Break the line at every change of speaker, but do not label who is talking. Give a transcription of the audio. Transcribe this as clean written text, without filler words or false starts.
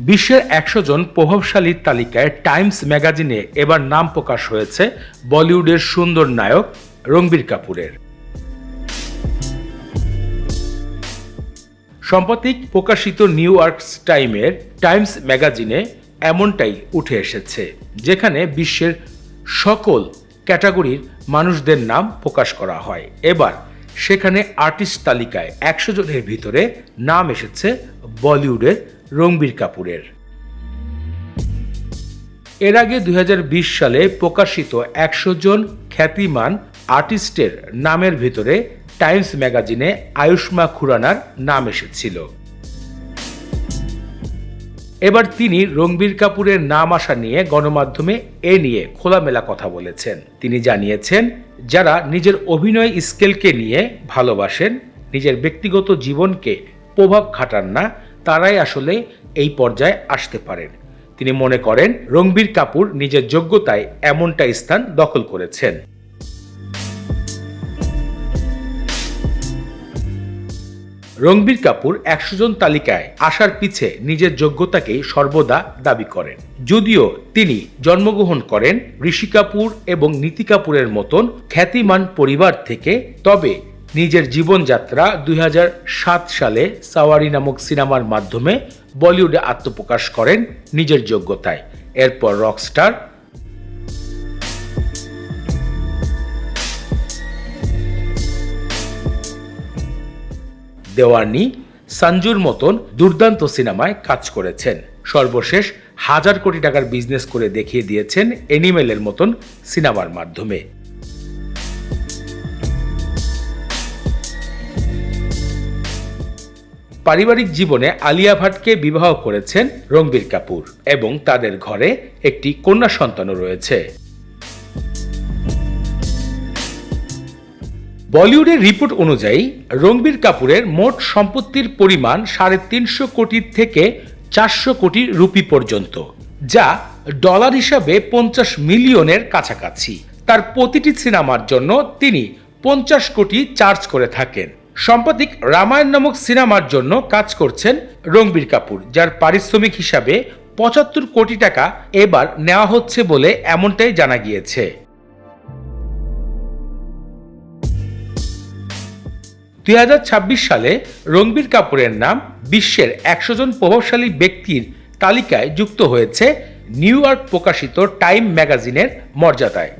বিশ্বের ১০০ জন প্রভাবশালীর তালিকায় টাইমস ম্যাগাজিনে এবার নাম প্রকাশ হয়েছে বলিউডের সুন্দর নায়ক রণবীর কাপুরের। সাম্প্রতিক প্রকাশিত নিউ ইয়র্ক টাইমস ম্যাগাজিনে এমনটাই উঠে এসেছে, যেখানে বিশ্বের সকল ক্যাটাগরির মানুষদের নাম প্রকাশ করা হয়। এবার সেখানে আর্টিস্ট তালিকায় ১০০ জনের ভিতরে নাম এসেছে বলিউডের রণবীর কাপুরের। এর আগে ২০২০ সালে প্রকাশিত ১০০ জন খ্যাতিমান আর্টিস্টের নামের ভিতরে টাইমস ম্যাগাজিনে আয়ুষ্মা খুরানার নাম এসেছিল। এবার তিনি রণবীর কাপুরের নাম আসা নিয়ে গণমাধ্যমে এ নিয়ে খোলামেলা কথা বলেছেন। তিনি জানিয়েছেন, যারা নিজের অভিনয় স্কিলকে নিয়ে ভালোবাসেন, নিজের ব্যক্তিগত জীবনকে প্রভাব খাটান না, তারাই আসলে এই পর্যায়ে আসতে পারেন। তিনি মনে করেন রণবীর কাপুর নিজের যোগ্যতায় এমনটা স্থান দখল করেছেন। রণবীর কাপুর ১০০ জন তালিকায় আসার পিছে নিজের যোগ্যতাকেই সর্বদা দাবি করেন। যদিও তিনি জন্মগ্রহণ করেন ঋষি কাপুর এবং নীতি কাপুরের মতন খ্যাতিমান পরিবার থেকে, তবে নিজের জীবনযাত্রা ২০০৭ সালে সাওয়ারি নামক সিনেমার মাধ্যমে বলিউডে আত্মপ্রকাশ করেন নিজের যোগ্যতায়। এরপর রকস্টার, দেওয়ানি, সঞ্জুর মতন দুর্দান্ত সিনেমায় কাজ করেছেন। সর্বশেষ ১,০০০ কোটি টাকার বিজনেস করে দেখিয়ে দিয়েছেন অ্যানিমেলের মতন সিনেমার মাধ্যমে। পারিবারিক জীবনে আলিয়া ভাটকে বিবাহ করেছেন রণবীর কাপুর এবং তাদের ঘরে একটি কন্যা সন্তানও রয়েছে। বলিউডের রিপোর্ট অনুযায়ী রণবীর কাপুরের মোট সম্পত্তির পরিমাণ ৩৫০ কোটি থেকে ৪০০ কোটি রুপি পর্যন্ত, যা ডলার হিসাবে ৫০ মিলিয়নের কাছাকাছি। তার প্রতিটি সিনেমার জন্য তিনি ৫০ কোটি চার্জ করে থাকেন। সাম্প্রতিক রামায়ণ নামক সিনেমার জন্য কাজ করছেন রণবীর কাপুর, যার পারিশ্রমিক হিসাবে ৭৫ কোটি টাকা এবার নেওয়া হচ্ছে বলে এমনটাই জানা গিয়েছে। ২০২৬ সালে রণবীর কাপুরের নাম বিশ্বের ১০০ জন প্রভাবশালী ব্যক্তির তালিকায় যুক্ত হয়েছে নিউ ইয়র্ক প্রকাশিত টাইম ম্যাগাজিনের মর্যাদায়।